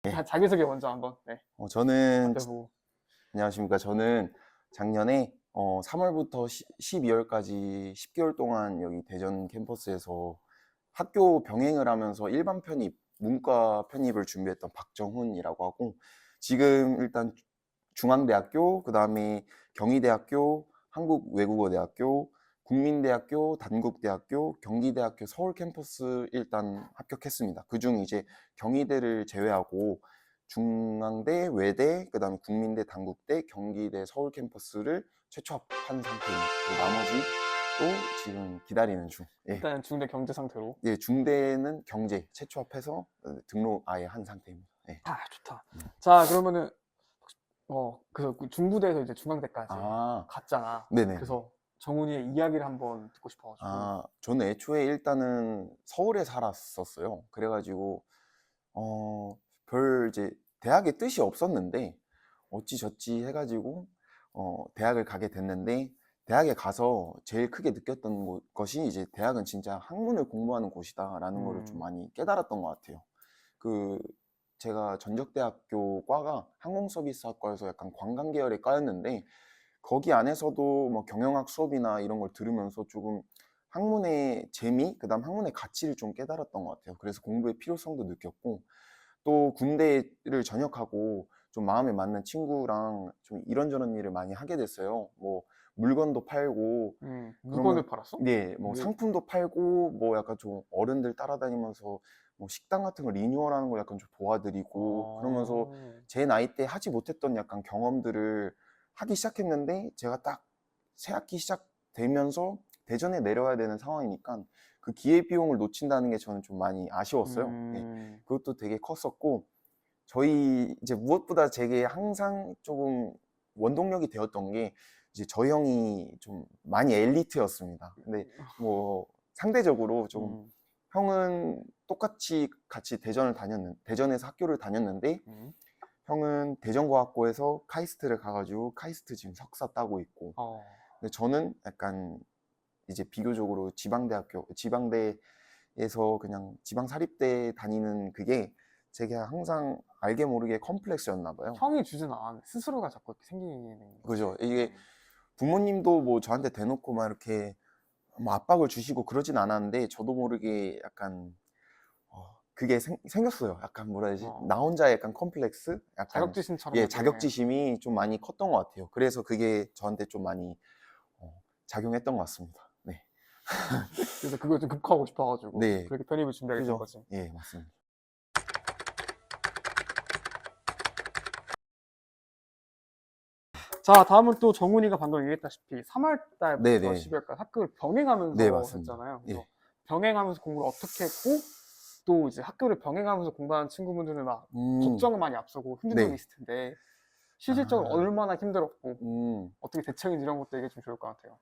네. 자기소개 먼저 한번. 네. 저는 앞에 보고. 안녕하십니까. 저는 작년에 3월부터 12월까지 10개월 동안 여기 대전 캠퍼스에서 학교 병행을 하면서 일반 편입, 문과 편입을 준비했던 박정훈이라고 하고, 지금 일단 중앙대학교, 그 다음에 경희대학교, 한국외국어대학교, 국민대학교, 단국대학교, 경기대학교 서울 캠퍼스 일단 합격했습니다. 그중 이제 경희대를 제외하고 중앙대, 외대, 그 다음에 국민대, 단국대, 경기대, 서울 캠퍼스를 최초 합한 상태입니다. 나머지 또 지금 기다리는 중. 예. 일단 중대 경제 상태로. 예, 중대는 경제 최초 합해서 등록 아예 한 상태입니다. 예. 좋다. 자, 그러면은 그 중부대에서 이제 중앙대까지 아, 갔잖아. 네네. 그래서 정훈이의 이야기를 한번 듣고 싶어가지고. 저는 애초에 일단은 서울에 살았었어요. 그래가지고 별 이제 대학에 뜻이 없었는데 어찌저찌 해가지고 대학을 가게 됐는데, 대학에 가서 제일 크게 느꼈던 것이 이제 대학은 진짜 학문을 공부하는 곳이다라는 거를 좀 많이 깨달았던 것 같아요. 그 제가 전적대학교 과가 항공서비스학과여서 약간 관광 계열의 과였는데, 거기 안에서도 뭐 경영학 수업이나 이런 걸 들으면서 조금 학문의 재미, 그다음 학문의 가치를 좀 깨달았던 것 같아요. 그래서 공부의 필요성도 느꼈고, 또 군대를 전역하고 좀 마음에 맞는 친구랑 좀 이런저런 일을 많이 하게 됐어요. 뭐 물건도 팔고, 물건을 그러면 팔았어? 네, 뭐 왜? 상품도 팔고, 뭐 약간 좀 어른들 따라다니면서 뭐 식당 같은 거 리뉴얼하는 거 약간 좀 도와드리고, 그러면서 제 나이 때 하지 못했던 약간 경험들을 하기 시작했는데, 제가 딱 새학기 시작되면서 대전에 내려와야 되는 상황이니까 그 기회비용을 놓친다는 게 저는 좀 많이 아쉬웠어요. 예. 그것도 되게 컸었고, 저희 이제 무엇보다 제게 항상 조금 원동력이 되었던 게, 이제 저희 형이 좀 많이 엘리트였습니다. 근데 뭐 상대적으로 좀, 형은 똑같이 같이 대전에서 학교를 다녔는데, 형은 대전과학고에서 카이스트를 가가지고 카이스트 지금 석사 따고 있고, 근데 저는 약간 이제 비교적으로 지방대에서 그냥 지방사립대 다니는 그게 제게 항상 알게 모르게 컴플렉스였나 봐요. 형이 주진 않았는데 스스로가 자꾸 이렇게 생기는 거지. 그죠. 이게 부모님도 뭐 저한테 대놓고 막 이렇게 뭐 압박을 주시고 그러진 않았는데, 저도 모르게 약간 그게 생겼어요. 약간 뭐라 해야 되지? 나 혼자 약간 컴플렉스? 약간, 자격지심처럼 예, 나중에. 자격지심이 좀 많이 컸던 것 같아요. 그래서 그게 저한테 좀 많이 작용했던 것 같습니다. 네. 그래서 그걸 좀 극복하고 싶어가지고 네. 그렇게 편입을 준비하게 된 그죠. 거지. 예, 맞습니다. 자, 다음은 또 정훈이가 방금 얘기했다시피 3월 달부터 네네. 12월까지 학교를 네, 병행하면서 맞습니다. 했잖아요. 그래서 예. 병행하면서 공부를 어떻게 했고, 또 이제 학교를 병행하면서 공부하는 친구분들은 막 음, 걱정을 많이 앞서고 힘든 점이 네. 있을 텐데, 실질적으로 아, 얼마나 힘들었고 음, 어떻게 대처했는지 이런 것도 얘기해 주면 좋을 것 같아요.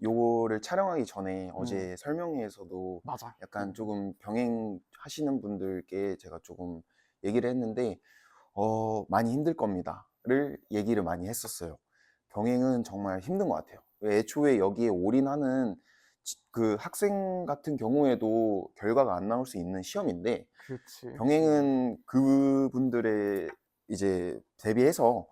요거를 촬영하기 전에 음, 어제 설명회에서도 맞아. 약간 조금 병행하시는 분들께 제가 조금 얘기를 했는데, 많이 힘들 겁니다를 얘기를 많이 했었어요. 병행은 정말 힘든 것 같아요. 애초에 여기에 올인하는 그 학생 같은 경우에도 결과가 안 나올 수 있는 시험인데, 그렇지. 병행은 그분들의 이제 대비해서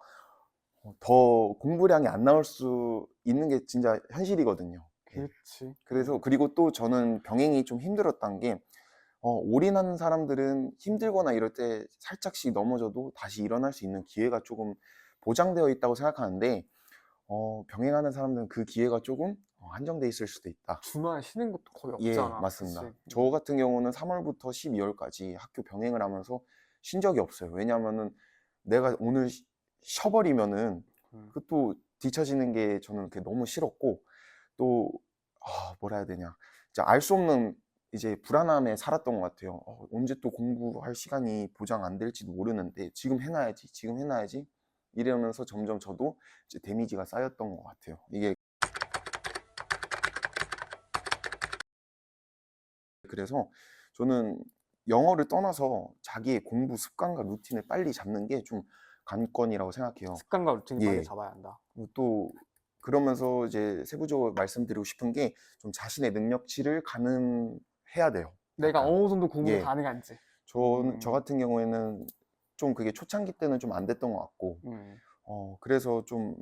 더 공부량이 안 나올 수 있는 게 진짜 현실이거든요. 예. 그렇지. 그래서, 그리고 또 저는 병행이 좀 힘들었던 게, 올인하는 사람들은 힘들거나 이럴 때 살짝씩 넘어져도 다시 일어날 수 있는 기회가 조금 보장되어 있다고 생각하는데, 병행하는 사람들은 그 기회가 조금 한정돼 있을 수도 있다. 주말 쉬는 것도 거의 예, 없잖아. 맞습니다. 그치? 저 같은 경우는 3월부터 12월까지 학교 병행을 하면서 쉰 적이 없어요. 왜냐하면은 내가 오늘 쉬어버리면은 음. 그 또 뒤처지는 게 저는 그게 너무 싫었고, 또 뭐라 해야 되냐, 진짜 알 수 없는 이제 불안함에 살았던 것 같아요. 언제 또 공부할 시간이 보장 안 될지도 모르는데 지금 해놔야지 이러면서 점점 저도 이제 데미지가 쌓였던 것 같아요. 이게 그래서 저는 영어를 떠나서 자기의 공부 습관과 루틴을 빨리 잡는 게 좀 관건이라고 생각해요. 습관과 루틴을 빨리 예. 잡아야 한다. 또 그러면서 이제 세부적으로 말씀드리고 싶은 게, 좀 자신의 능력치를 가늠해야 돼요. 내가 약간. 어느 정도 공부를 예. 가능한지. 저 같은 경우에는 좀 그게 초창기 때는 좀 안 됐던 것 같고, 그래서 좀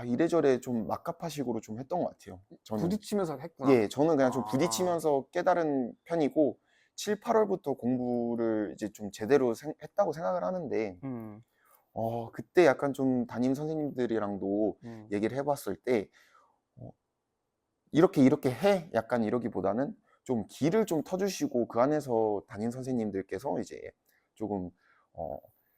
이래저래 좀 막가파식으로 좀 했던 것 같아요. 저는. 부딪히면서 했구나. 예, 저는 그냥 좀 아. 부딪히면서 깨달은 편이고, 7, 8월부터 공부를 이제 좀 제대로 했다고 생각을 하는데, 음. 그때 약간 좀 담임 선생님들이랑도 얘기를 해봤을 때, 어, 이렇게 해? 약간 이러기보다는 좀 길을 좀 터주시고, 그 안에서 담임 선생님들께서 이제 조금,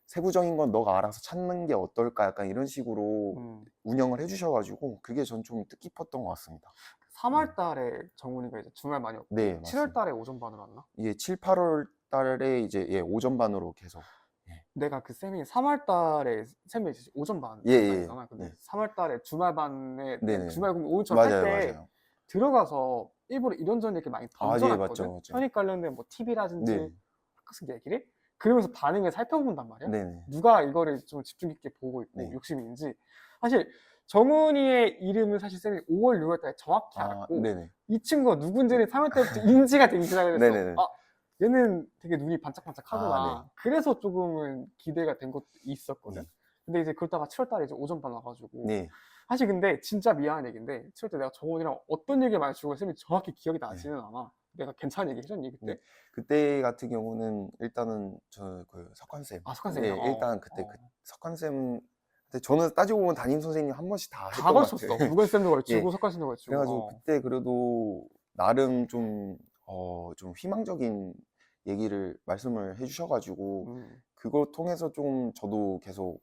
세부적인 건 너가 알아서 찾는 게 어떨까? 약간 이런 식으로 운영을 해주셔가지고, 그게 전 좀 뜻깊었던 것 같습니다. 3월 달에 정훈이가 이제 주말 많이 없고 네, 7월 맞습니다. 달에 오전반으로 왔나? 이게 7, 8월 달에 이제 오전반으로 계속. 내가 그 쌤이 3월 달에 쌤이 이제 오전반 예, 예. 강사이잖아. 근데 네. 3월 달에 주말반에 네네. 주말 공부 오후처럼 할 맞아요, 때 맞아요. 들어가서 일부러 이런저런 얘기 많이 예, 던져놨거든. 맞죠, 맞죠. 편입 관련된 뭐 팁이라든지 네, 학생 얘기를 그러면서 반응을 살펴본단 말이야. 네네. 누가 이거를 좀 집중 깊게 보고 있고 네. 욕심이 있는지. 사실 정훈이의 이름을 사실 쌤이 5월, 6월 달에 정확히 알았고 네네. 이 친구가 누군지는 3월 때부터 인지가 되기 시작을 했어. 네네네. 아, 얘는 되게 눈이 반짝반짝하구나. 네. 그래서 조금은 기대가 된 것도 있었거든. 네. 근데 이제 그러다가 7월 달에 이제 오전반 와가지고 네. 사실 근데 진짜 미안한 얘기인데 7월 때 내가 정훈이랑 어떤 얘기 많이 주고 쌤이 정확히 기억이 나지는 않아. 내가 괜찮은 얘기 해줬니 그때? 네. 그때 같은 경우는 일단은 저 그 석환쌤. 아, 석환쌤이요? 네, 일단 그때 그 석환쌤. 근데 저는 따지고 보면 담임 선생님 한 번씩 다 다 했던 것 걸쳤어. 같아요. 무건쌤도 걸치고 예. 석환쌤도 걸치고. 그래가지고 그때 그래도 나름 좀 희망적인 얘기를 말씀을 해주셔가지고 그거 통해서 좀 저도 계속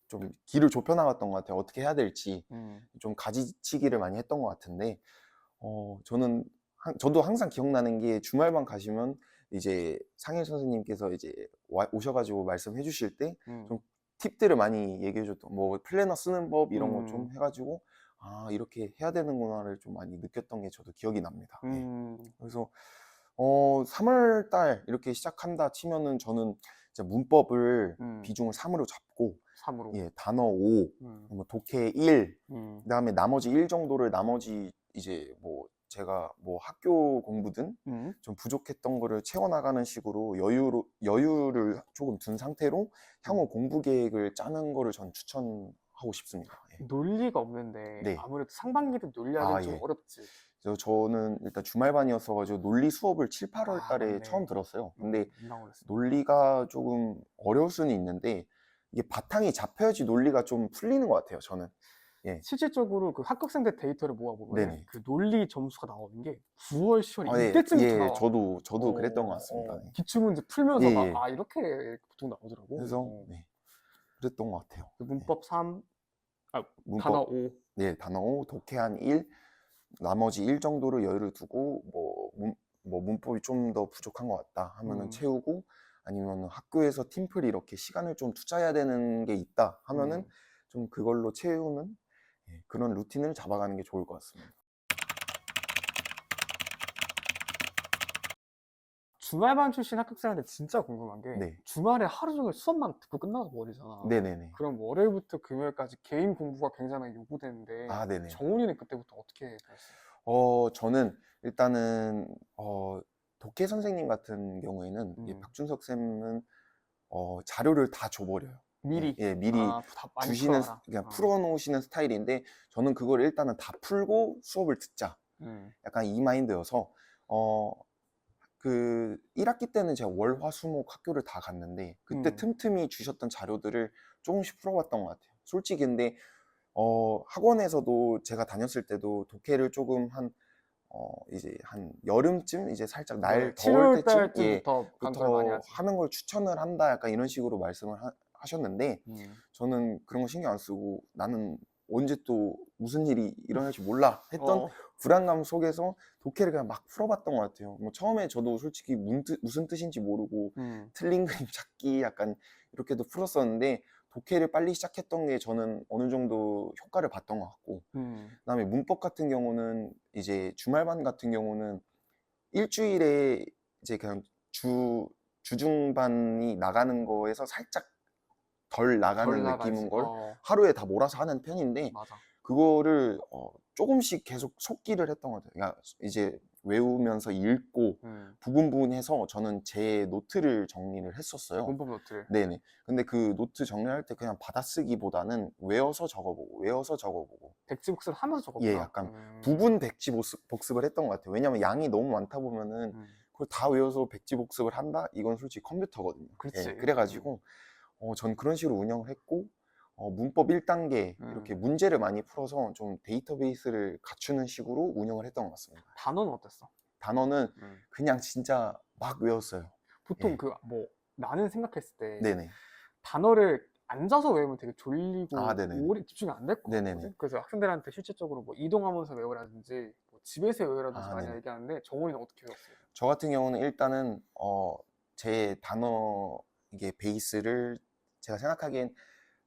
좀 길을 좁혀 나갔던 것 같아요. 어떻게 해야 될지 좀 가지치기를 많이 했던 것 같은데, 저도 항상 기억나는 게 주말반 가시면 이제 상일 선생님께서 이제 오셔가지고 말씀해 주실 때 좀 팁들을 많이 얘기해 줬던, 뭐 플래너 쓰는 법 이런 거 좀 해가지고 이렇게 해야 되는구나를 좀 많이 느꼈던 게 저도 기억이 납니다. 예. 그래서 3월 달 이렇게 시작한다 치면은 저는 이제 문법을 비중을 3으로 잡고 3으로. 예, 단어 5, 뭐 독해 1, 그다음에 나머지 1 정도를 나머지 이제 뭐 제가 뭐 학교 공부든 좀 부족했던 거를 채워나가는 식으로 여유를 조금 둔 상태로 향후 공부 계획을 짜는 거를 전 추천하고 싶습니다. 예. 논리가 없는데 네. 아무래도 상반기도 논리하기는 좀 예. 어렵지. 그래서 저는 일단 주말반이었어가지고 논리 수업을 7, 8월 달에 맞네. 처음 들었어요. 근데 민망했어. 논리가 조금 어려울 수는 있는데 이게 바탕이 잡혀야지 논리가 좀 풀리는 것 같아요, 저는. 예. 실질적으로 그 합격생들 데이터를 모아보면 네네. 그 논리 점수가 나오는 게 9월, 10월 예, 이때쯤부터 예, 나와. 저도 그랬던 것 같습니다. 예. 기출문제 풀면서 예, 막 예. 이렇게 보통 나오더라고. 그래서 네, 그랬던 것 같아요. 그 문법 3, 문법, 단어 5. 네, 단어 5, 독해 한 1, 나머지 1 정도를 여유를 두고 뭐 문법이 좀 더 부족한 것 같다 하면은 채우고, 아니면 학교에서 팀플 이렇게 시간을 좀 투자해야 되는 게 있다 하면은 좀 그걸로 채우는 그런 루틴을 잡아가는 게 좋을 것 같습니다. 주말반 출신 합격생한테 진짜 궁금한 게 네. 주말에 하루 종일 수업만 듣고 끝나서 버리잖아. 네네네. 그럼 월요일부터 금요일까지 개인 공부가 굉장히 요구되는데 네네. 정훈이는 그때부터 어떻게 했어요? 저는 일단은 독해 선생님 같은 경우에는 박준석 쌤은 자료를 다 줘버려요. 미리? 미리 다 많이 주시는, 풀어라. 그냥 풀어놓으시는 스타일인데, 저는 그걸 일단은 다 풀고 수업을 듣자. 약간 이 마인드여서, 그 1학기 때는 제가 월, 화, 수, 목 학교를 다 갔는데, 그때 틈틈이 주셨던 자료들을 조금씩 풀어봤던 것 같아요. 솔직히 근데, 학원에서도 제가 다녔을 때도 독해를 조금 이제 한 여름쯤 이제 살짝 날 더울 7월 때쯤 달쯤부터 강조를 많이 하지. 하는 걸 추천을 한다, 약간 이런 식으로 말씀을 하셨는데 저는 그런 거 신경 안 쓰고 나는 언제 또 무슨 일이 일어날지 몰라 했던 불안감 속에서 독해를 그냥 막 풀어봤던 것 같아요. 뭐 처음에 저도 솔직히 무슨 뜻인지 모르고 틀린 그림 찾기 약간 이렇게도 풀었었는데, 독해를 빨리 시작했던 게 저는 어느 정도 효과를 봤던 것 같고, 그다음에 문법 같은 경우는 이제 주말반 같은 경우는 일주일에 이제 그냥 주중반이 나가는 거에서 살짝 덜 나가는 느낌인 걸 하루에 다 몰아서 하는 편인데, 맞아. 그거를 조금씩 계속 속기를 했던 것 같아요. 그러니까 이제 외우면서 읽고 부분 해서 저는 제 노트를 정리를 했었어요. 문법 노트를. 네네. 근데 그 노트 정리할 때 그냥 받아쓰기보다는 외워서 적어보고. 백지복습을 하면서 적었구나. 예, 약간 부분 복습을 했던 것 같아요. 왜냐면 양이 너무 많다 보면은 그걸 다 외워서 백지복습을 한다? 이건 솔직히 컴퓨터거든요. 그렇지. 예, 그래가지고 전 그런 식으로 운영을 했고 문법 1단계 이렇게 문제를 많이 풀어서 좀 데이터베이스를 갖추는 식으로 운영을 했던 것 같습니다. 단어는 어땠어? 단어는 그냥 진짜 막 외웠어요. 보통 예. 그 뭐 나는 생각했을 때 네네. 단어를 앉아서 외우면 되게 졸리고 아, 네네네. 오래 집중이 안 될 것 네네네. 같거든. 그래서 학생들한테 실질적으로 뭐 이동하면서 외우라든지 뭐 집에서 외우라든지 아, 많이 네네. 얘기하는데 정훈이는 어떻게 외웠어요? 저 같은 경우는 일단은 제 단어 이게 베이스를 제가 생각하기엔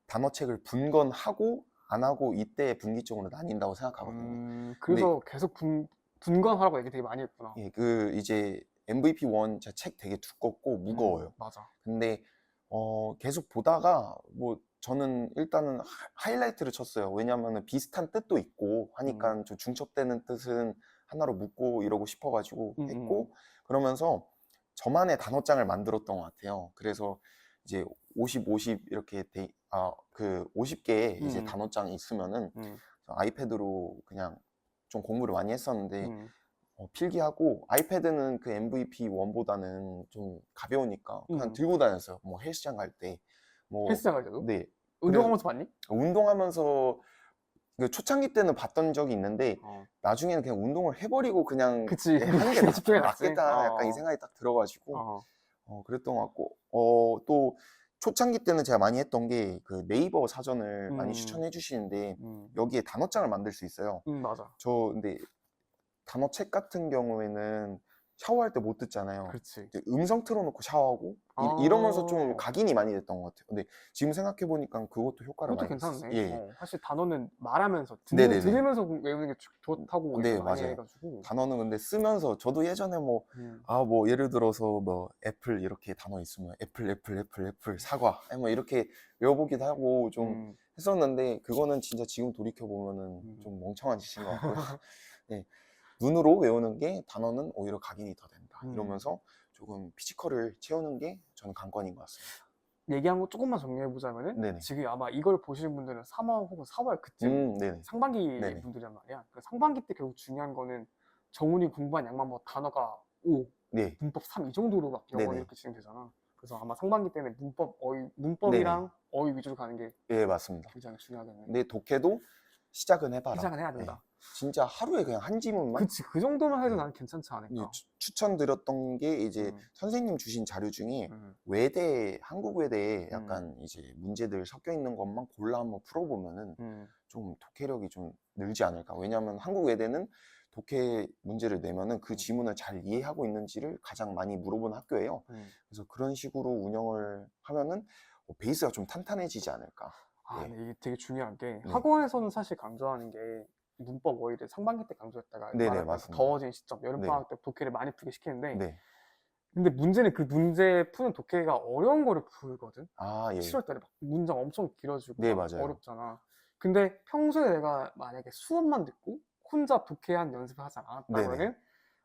단어책을 분건하고 안 하고 이때 분기점으로 나뉜다고 생각하거든요. 그래서 계속 분간하라고 얘기 되게 많이 했구나. 예, 그 이제 MVP1 제 책 되게 두껍고 무거워요. 맞아. 근데 계속 보다가 뭐 저는 일단은 하이라이트를 쳤어요. 왜냐면은 비슷한 뜻도 있고 하니까 좀 중첩되는 뜻은 하나로 묶고 이러고 싶어가지고 했고 그러면서 저만의 단어장을 만들었던 것 같아요. 그래서 이제 50 이렇게 그 50개의 이제 단어장이 있으면은 아이패드로 그냥 좀 공부를 많이 했었는데 필기하고 아이패드는 그 MVP1보다는 좀 가벼우니까 그냥 들고 다녔어요. 뭐 헬스장 갈 때. 뭐 헬스장 갈 때도? 네. 운동하면서 봤니? 운동하면서 그 초창기 때는 봤던 적이 있는데 나중에는 그냥 운동을 해버리고 그냥 그치. 하는 게 집중해 놨지. 낫겠다 약간 이 생각이 딱 들어가지고 그랬던 것 같고 또 초창기 때는 제가 많이 했던 게 그 네이버 사전을 많이 추천해 주시는데 여기에 단어장을 만들 수 있어요. 맞아. 저 근데 단어책 같은 경우에는 샤워할 때 못 듣잖아요. 그렇지. 이제 음성 틀어놓고 샤워하고 이러면서 좀 각인이 많이 됐던 것 같아요. 근데 지금 생각해보니까 그것도 효과를 그것도 많이 괜찮네. 봤어요. 예. 사실 단어는 말하면서 네네네. 들으면서 외우는 게 좋다고 네, 얘기 많이 맞아요. 해가지고. 단어는 근데 쓰면서 저도 예전에 뭐 예를 들어서 뭐 애플 이렇게 단어 있으면 애플 사과 뭐 이렇게 외워보기도 하고 좀 했었는데 그거는 진짜 지금 돌이켜보면은 좀 멍청한 짓인 것 같고요. 네. 눈으로 외우는 게 단어는 오히려 각인이 더 된다. 이러면서 조금 피지컬을 채우는 게 저는 관건인 것 같습니다. 얘기한 거 조금만 정리해보자면은 네네. 지금 아마 이걸 보시는 분들은 3월 혹은 4월 그쯤 네네. 상반기 네네. 분들이란 말이야. 그 상반기 때 결국 중요한 거는 정훈이 공부한 양만 뭐 단어가 5, 네. 문법 3 이 정도로 막 영어 네네. 이렇게 진행되잖아. 그래서 아마 상반기 때는 문법이랑 네네. 어휘 위주로 가는 게 예, 맞습니다. 굉장히 중요하겠네. 근데 독해도 시작은 해봐라. 시작은 해야 된다. 네. 진짜 하루에 그냥 한 지문만 그치, 그 정도만 해도 나는 괜찮지 않을까. 추천드렸던 게 이제 선생님 주신 자료 중에 외대, 한국 외대에 약간 이제 문제들 섞여 있는 것만 골라 한번 풀어보면은 좀 독해력이 좀 늘지 않을까. 왜냐하면 한국 외대는 독해 문제를 내면은 그 지문을 잘 이해하고 있는지를 가장 많이 물어보는 학교예요. 그래서 그런 식으로 운영을 하면은 베이스가 좀 탄탄해지지 않을까. 예. 근데 이게 되게 중요한 게 학원에서는 사실 강조하는 게 문법 어휘를 상반기 때 강조했다가 네네, 맞습니다. 더워진 시점, 여름방학 때 독해를 많이 풀게 시키는데 네. 근데 문제는 그 문제 푸는 독해가 어려운 거를 풀거든. 예. 7월 달에 막 문장 엄청 길어지고 네, 막 맞아요. 어렵잖아. 근데 평소에 내가 만약에 수업만 듣고 혼자 독해한 연습을 하지 않았다면은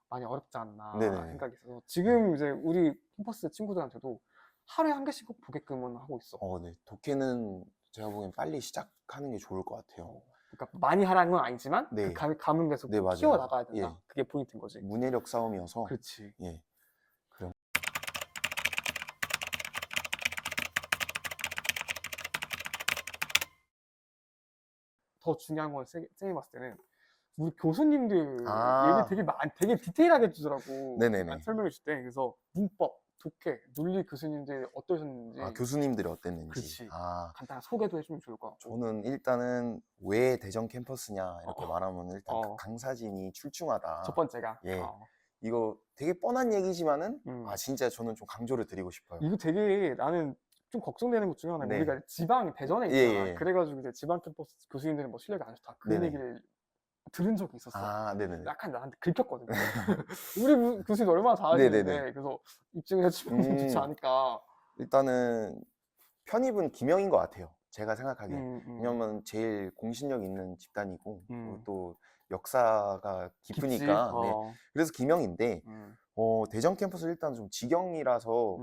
많이 어렵지 않나 네네. 생각이 있어서 지금 이제 우리 캠퍼스 친구들한테도 하루에 한 개씩 꼭 보게끔은 하고 있어. 네. 독해는 제가 보기엔 빨리 시작하는 게 좋을 것 같아요. 그러니까 많이 하라는 건 아니지만 네. 그 감은 계속 네, 맞아요. 키워 나가야 된다. 예. 그게 포인트인 거지. 문해력 싸움이어서. 그렇지. 예. 그럼. 더 중요한 건 쌤이 봤을 때는 우리 교수님들 아. 얘기 되게 디테일하게 해주더라고. 네네네. 설명해 줄 때. 그래서 문법, 독해, 논리 교수님들 어떠셨는지. 교수님들이 어땠는지. 그렇지. 간단한 소개도 해주면 좋을 것 같고. 저는 일단은 왜 대전 캠퍼스냐 이렇게 말하면 일단 강사진이 출중하다. 첫 번째가. 예. 이거 되게 뻔한 얘기지만은 진짜 저는 좀 강조를 드리고 싶어요. 이거 되게 나는 좀 걱정되는 것 중에 하나. 네. 우리가 지방 대전에 있잖아. 예. 그래가지고 이제 지방 캠퍼스 교수님들은 뭐 실력이 안 좋다. 그런 네네. 얘기를 들은 적이 있었어. 네네. 약간 나한테 긁혔거든. 우리 교수님 얼마나 잘하시는데. 네네네. 그래서 입증을 해주면 좋지 않을까. 일단은 편입은 김영인 것 같아요. 제가 생각하기엔. 왜냐면 제일 공신력 있는 집단이고 또 역사가 깊지? 깊으니까 네. 그래서 김영인데 대전 캠퍼스 일단 좀 지경이라서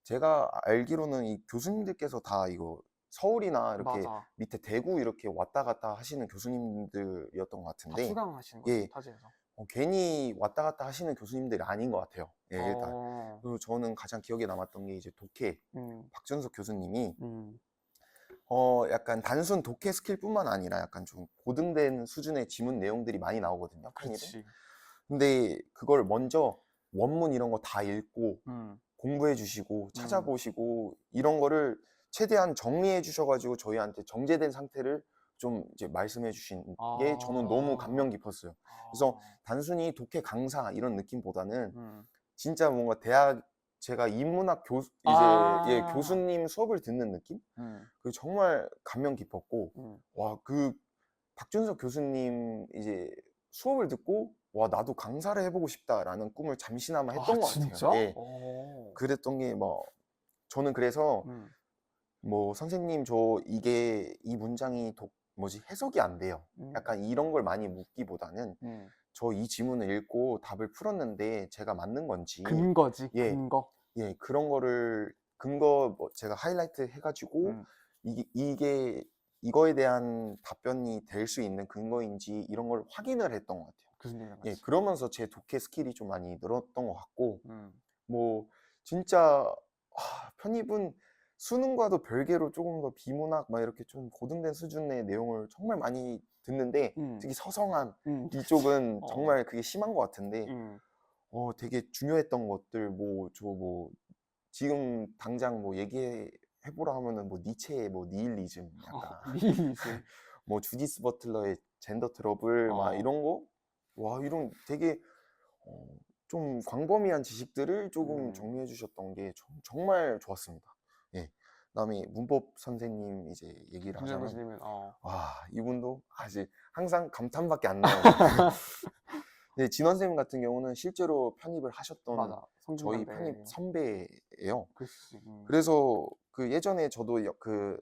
제가 알기로는 이 교수님들께서 다 이거 서울이나 이렇게 맞아. 밑에 대구 이렇게 왔다 갔다 하시는 교수님들이었던 것 다 같은데 수강하시는 거지, 예, 타지에서. 괜히 왔다 갔다 하시는 교수님들이 아닌 것 같아요. 예, 일단. 어. 그리고 저는 가장 기억에 남았던 게 이제 독해 박준석 교수님이 약간 단순 독해 스킬뿐만 아니라 약간 좀 고등된 수준의 지문 내용들이 많이 나오거든요. 편입에. 그렇지. 근데 그걸 먼저 원문 이런 거 다 읽고 공부해 주시고 음. 찾아보시고 이런 거를 최대한 정리해 주셔가지고 저희한테 정제된 상태를 좀 이제 말씀해 주신 게 저는 너무 감명 깊었어요. 그래서 단순히 독해 강사 이런 느낌보다는 진짜 뭔가 대학 제가 인문학 교수 이제 교수님 수업을 듣는 느낌? 그 정말 감명 깊었고 와, 그 박준석 교수님 이제 수업을 듣고 와, 나도 강사를 해보고 싶다라는 꿈을 잠시나마 했던 것 진짜? 같아요. 예. 그랬던 게 뭐 저는 그래서 뭐 선생님 저 이게 이 문장이 해석이 안 돼요. 약간 이런 걸 많이 묻기보다는 저 이 지문을 읽고 답을 풀었는데 제가 맞는 건지 근거지, 예, 근거. 예, 그런 거를 근거 뭐 제가 하이라이트 해가지고 이거에 대한 답변이 될 수 있는 근거인지 이런 걸 확인을 했던 것 같아요. 교수님이랑 예, 같이. 그러면서 제 독해 스킬이 좀 많이 늘었던 것 같고 뭐 진짜 편입은 수능과도 별개로 조금 더 비문학 막 이렇게 좀 고등된 수준의 내용을 정말 많이 듣는데 특히 서성한 이쪽은 정말 그게 심한 것 같은데 되게 중요했던 것들 뭐 지금 당장 뭐 얘기해 보라 하면은 뭐 니체의 뭐 니힐리즘 약간 니힐리즘. 뭐 주디스 버틀러의 젠더 트러블 막 이런 거 와 이런 되게 좀 광범위한 지식들을 조금 정리해 주셨던 게 정말 좋았습니다. 예. 그다음에 문법 선생님 이제 얘기를 김준현 하자면 교수님은 와, 이분도 아직 항상 감탄밖에 안 나오는 네, 진원 쌤 같은 경우는 실제로 편입을 하셨던 맞아. 저희 성균관대. 편입 선배예요. 그렇지. 그래서 그 예전에 저도 그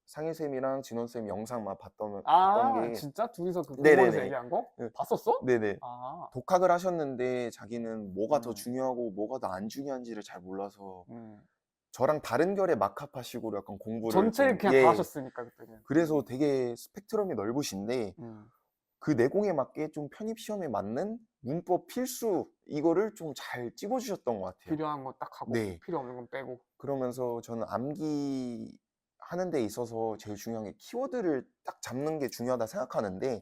상일 쌤이랑 진원 쌤 영상만 봤던 게 진짜? 둘이서 그 네네네. 공원에서 얘기한 거? 네. 봤었어? 네네. 독학을 하셨는데 자기는 뭐가 더 음. 중요하고 뭐가 더 안 중요한지를 잘 몰라서 음. 저랑 다른 결의 막합하식으로 약간 공부를 전체를 좀 그냥 다 하셨으니까 그때는. 그래서 되게 스펙트럼이 넓으신데 그 내공에 맞게 좀 편입 시험에 맞는 문법 필수 이거를 좀 잘 찝어주셨던 것 같아요. 필요한 거 딱 하고 네. 필요 없는 건 빼고. 그러면서 저는 암기 하는 데 있어서 제일 중요한 게 키워드를 딱 잡는 게 중요하다 생각하는데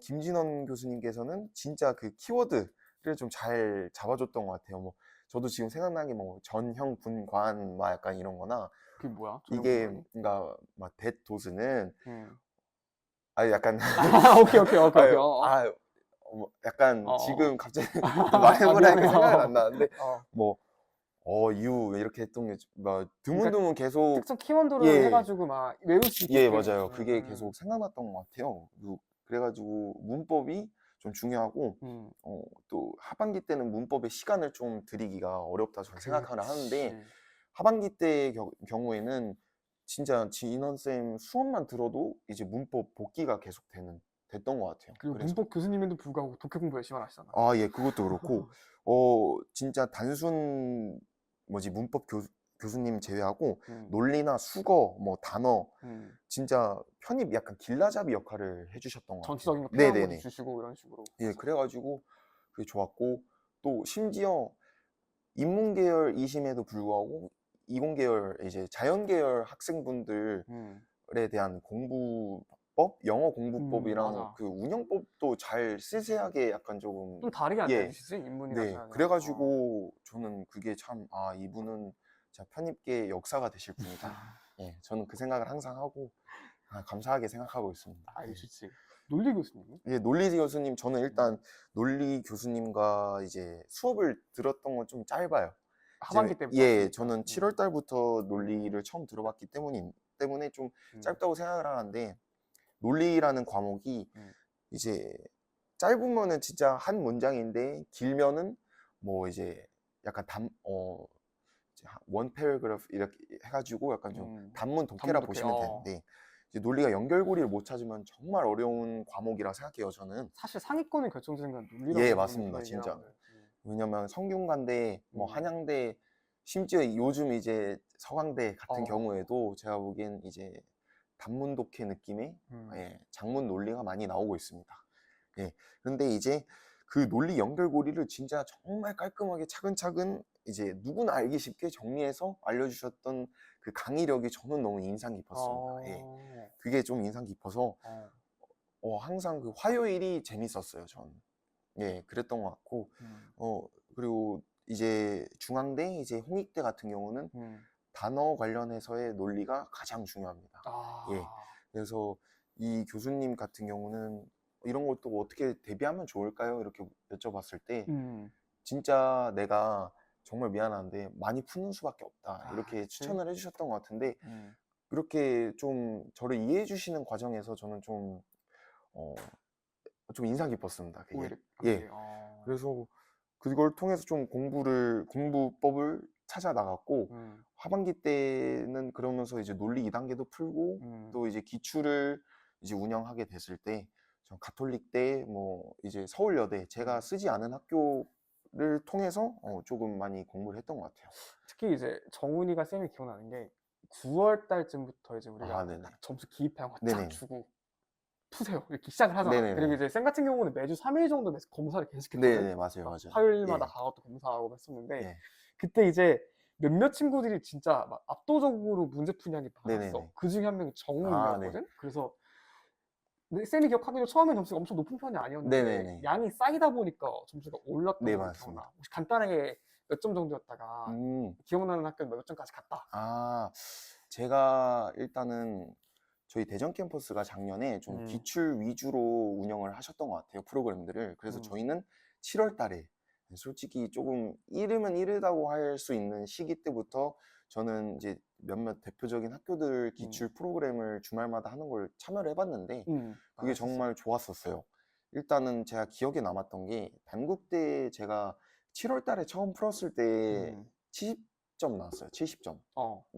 김진원 교수님께서는 진짜 그 키워드를 좀 잘 잡아줬던 것 같아요. 뭐 저도 지금 생각나는 게 뭐 전형 분관 막 약간 이런 거나 그게 뭐야? 이게 그러니까 막 대도스는 약간 오케이. 약간 지금 갑자기 미안해. 말해보라니까 생각은 안 나는데 뭐 유 이렇게 했던 게 막 드문드문 계속 특정 키워드를 예. 해가지고 막 외울 수 예, 있게끔. 맞아요. 그게 계속 생각났던 것 같아요. 그래가지고 문법이 좀 중요하고 또 하반기 때는 문법에 시간을 좀 들이기가 어렵다 저는 생각을 하는데 하반기 때의 경우에는 진짜 진원쌤 수업만 들어도 이제 문법 복기가 계속 됐던 것 같아요. 그리고 그래서 문법 교수님에도 불구하고 독해 공부 열심히 하시잖아. 예, 그것도 그렇고 진짜 단순 문법 교수님 제외하고 논리나 수거 뭐 단어 진짜 편입 약간 길라잡이 역할을 해주셨던 것 같아요. 전체적인 거 필요한 것도 네네네. 주시고 이런 식으로. 예, 그래가지고 그게 좋았고 또 심지어 인문계열이심에도 불구하고 이공계열 이제 자연계열 학생분들에 대한 공부법, 영어 공부법이랑 맞아. 그 운영법도 잘 세세하게 약간 조금 좀 다르게 알려주시지? 인문이나 네, 자연이랑. 그래가지고 저는 그게 참 이분은 진짜 편입계 역사가 되실 분이다. 예, 저는 그 생각을 항상 하고 감사하게 생각하고 있습니다. 예. 알겠지. 논리 교수님? 예, 논리 교수님 저는 일단 논리 교수님과 이제 수업을 들었던 건 좀 짧아요. 하반기 때부터. 예, 했으니까. 저는 7월 달부터 논리를 처음 들어봤기 때문에 좀 짧다고 생각을 하는데 논리라는 과목이 이제 짧으면은 진짜 한 문장인데 길면은 뭐 이제 약간 원 패러그래프 이렇게 해가지고 약간 좀 단문 독해라 단문 독해. 보시면 되는데 이제 논리가 연결고리를 못 찾으면 정말 어려운 과목이라 생각해요, 저는. 사실 상위권을 결정짓는 건 논리라고 예, 보는 맞습니다, 거예요, 진짜. 이라고는. 왜냐면 성균관대, 뭐 음. 한양대, 심지어 요즘 이제 서강대 같은 어. 경우에도 제가 보기엔 이제 단문 독해 느낌의 예, 장문 논리가 많이 나오고 있습니다. 예. 그런데 이제 그 논리 연결고리를 진짜 정말 깔끔하게 차근차근 이제 누구나 알기 쉽게 정리해서 알려주셨던 그 강의력이 저는 너무 인상 깊었습니다. 예. 그게 좀 인상 깊어서 항상 그 화요일이 재밌었어요, 저는. 예, 그랬던 것 같고, 그리고 이제 중앙대, 이제 홍익대 같은 경우는 단어 관련해서의 논리가 가장 중요합니다. 예, 그래서 이 교수님 같은 경우는 이런 것도 어떻게 대비하면 좋을까요? 이렇게 여쭤봤을 때, 진짜 내가 정말 미안한데 많이 푸는 수밖에 없다. 이렇게 그치? 추천을 해주셨던 것 같은데, 그렇게 좀 저를 이해해 주시는 과정에서 저는 좀 인상 깊었습니다. 그게. 오히려 예. 그래서 그걸 통해서 좀 공부법을 찾아 나갔고, 하반기 때는 그러면서 이제 논리 2단계도 풀고, 또 이제 기출을 이제 운영하게 됐을 때, 전 가톨릭대, 뭐 이제 서울여대, 제가 쓰지 않은 학교를 통해서 조금 많이 공부를 했던 것 같아요. 특히 이제 정훈이가 쌤이 기억나는 게 9월 달쯤부터 이제 우리가 네네. 딱 점수 기입한 거 네네. 쫙 주고 푸세요 이렇게 시작을 하잖아. 네네네. 그리고 이제 쌤 같은 경우는 매주 3일 정도 검사를 계속했거든. 네네, 맞아요, 맞아요. 화요일마다 예. 가서 또 검사하고 했었는데 예. 그때 이제 몇몇 친구들이 진짜 막 압도적으로 문제 풀량이 많았어. 네네네. 그 중에 한 명이 아, 정훈이었거든. 그래서 근데 쌤이 기억하기로 처음에 점수가 엄청 높은 편이 아니었는데 네네네. 양이 쌓이다 보니까 점수가 올랐던 네, 거 맞습니다. 기억나. 혹시 간단하게 몇 점 정도였다가 기억나는 학교는 몇 점까지 갔다. 제가 일단은 저희 대전 캠퍼스가 작년에 좀 기출 위주로 운영을 하셨던 것 같아요, 프로그램들을. 그래서 저희는 7월 달에 솔직히 조금 이르면 이르다고 할 수 있는 시기 때부터 저는 이제 몇몇 대표적인 학교들 기출 프로그램을 주말마다 하는 걸 참여를 해봤는데 그게 정말 좋았었어요. 일단은 제가 기억에 남았던 게 단국대 제가 7월 달에 처음 풀었을 때 70점 나왔어요. 70점.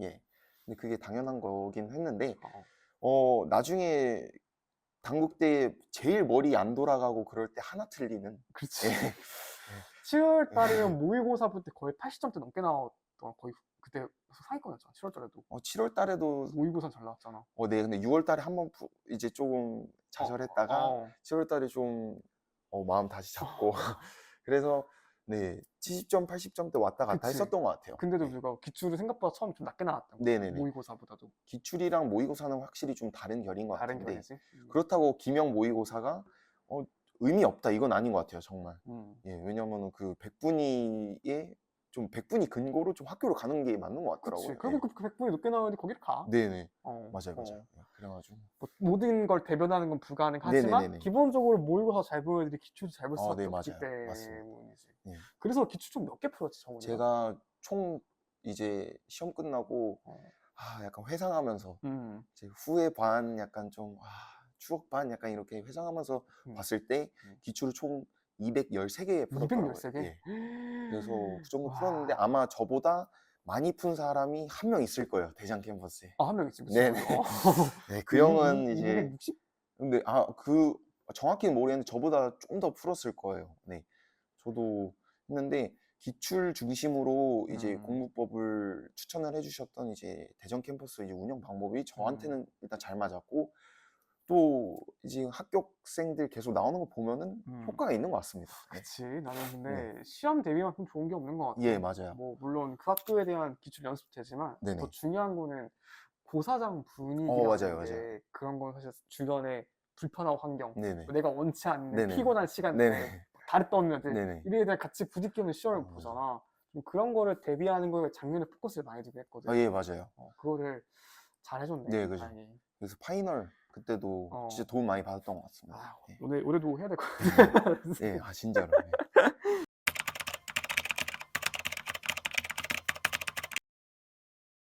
예. 근데 그게 당연한 거긴 했는데 나중에 단국대 제일 머리 안 돌아가고 그럴 때 하나 틀리는. 그렇지. 예. 7월 달이면 모의고사 볼 때 거의 80점대 넘게 나왔던 거의 그때 상위권이었잖아. 7월 달에도 7월 달에도 모의고사 잘 나왔잖아. 네, 근데 6월 달에 한번 이제 조금 좌절했다가 7월 달에 좀 마음 다시 잡고 그래서 네, 70점, 80점대 왔다 갔다 그치. 했었던 것 같아요. 근데도 네. 불구하고 기출이 생각보다 처음 좀 낮게 나왔던 거야. 네네네. 모의고사보다도. 기출이랑 모의고사는 확실히 좀 다른 결인 것 다른 같은데 결이지. 그렇다고 기명 모의고사가 의미 없다 이건 아닌 것 같아요, 정말. 예, 왜냐면은 그 100분위에 좀 100분위 근거로 좀 학교를 가는 게 맞는 것 같더라고요. 그치. 결국 그 100분이 높게 나오는데 거기를 가. 네네. 어, 맞아요, 어. 맞아요. 그래가지고. 뭐 모든 걸 대변하는 건 불가능하지만 네네네네. 기본적으로 모의고사 잘 보는 애들이 기출도 잘 볼 수밖에 네, 없기 맞아요. 맞습니다. 때문이지. 네. 그래서 기출 좀 몇 개 풀었지, 정훈이가? 제가 총 이제 시험 끝나고 약간 회상하면서 이제 후회 반 약간 좀 추억 반 약간 이렇게 회상하면서 봤을 때 기출을 총 213개 풀었더라고요. 213개? 예. 그래서 그 정도 와. 풀었는데 아마 저보다 많이 푼 사람이 한 명 있을 거예요, 대전 캠퍼스에. 한 명 있지, 그치. 네네. 네, 그 형은 이제 260? 근데 그 정확히는 모르겠는데 저보다 좀 더 풀었을 거예요. 네. 저도 했는데 기출 중심으로 이제 공부법을 추천을 해주셨던 이제 대전 캠퍼스 이제 운영 방법이 저한테는 일단 잘 맞았고 또 이제 합격생들 계속 나오는 거 보면은 효과가 있는 것 같습니다. 네. 그치. 나는 근데 시험 대비만큼 좋은 게 없는 것 같아. 예, 맞아요. 뭐 물론 그 학교에 대한 기출 연습도 되지만 네네. 더 중요한 거는 고사장 맞아요, 분위기라는 맞아요. 게 그런 건 사실 주변에 불편한 환경, 네네. 내가 원치 않는 네네. 피곤한 시간대, 네네. 다리 떠는 애들 네네. 이런 애들 같이 부딪히는 시험을 맞아요. 보잖아. 좀 그런 거를 대비하는 거에 작년에 포커스를 많이 두고 했거든. 예, 맞아요. 그거를 잘 해줬네. 네, 그죠. 다행히. 그래서 파이널 그때도 진짜 도움 많이 받았던 것 같습니다. 예. 올해도 해야 될 것 같아. 예, 진짜로. 예.